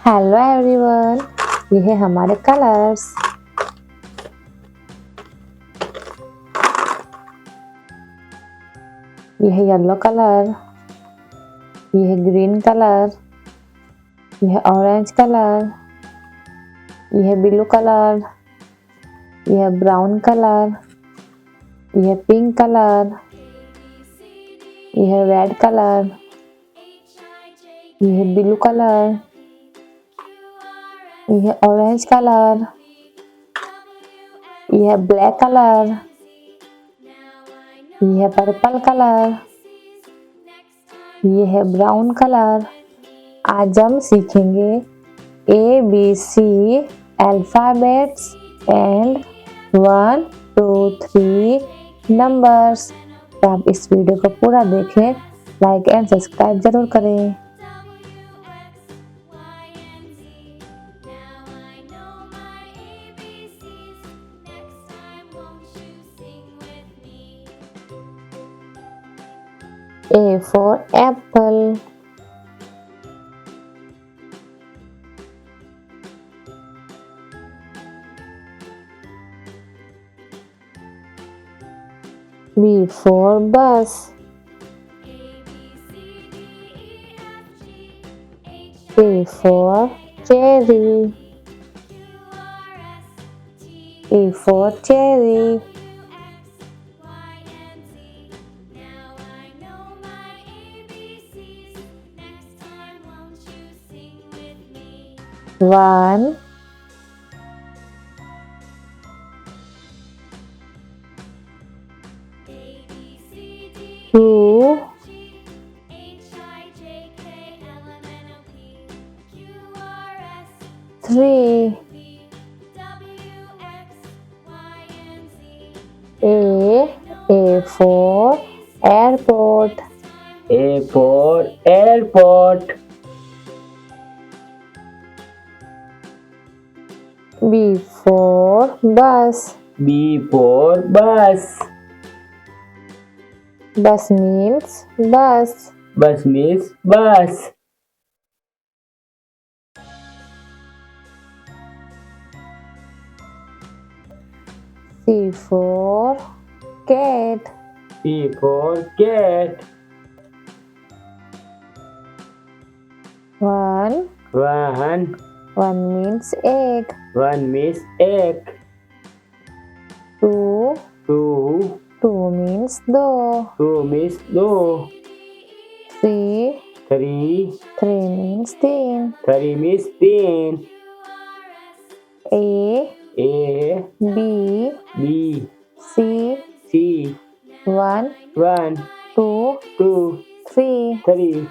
Hello everyone, ये है हमारे कलर्स। ये है येलो कलर, ये है ग्रीन कलर, ये है ऑरेंज कलर, ये है ब्लू कलर, ये है ब्राउन कलर, ये है पिंक कलर, ये है रेड कलर, ये है ब्लू कलर, ये है ऑरेंज कलर, ये है ब्लैक कलर, ये है पर्पल कलर, ये है ब्राउन कलर। आज हम सीखेंगे ABC अल्फाबेट्स एंड 1, 2, 3 नंबर्स। तो आप इस वीडियो को पूरा देखें, लाइक एंड सब्सक्राइब जरूर करें। A for apple, B for bus, C for cherry, E for cherry, one, two, three. A for airport, A for airport. B for bus. B for bus. Bus means bus. Bus means bus. C for cat. C for cat. One. One. One means egg. One means egg. Two. Two. Two means door. Two means door. Three. Three. Three means tin. Three means tin. A. A. B. B. C. C. One. One. Two. Two. Three. Three.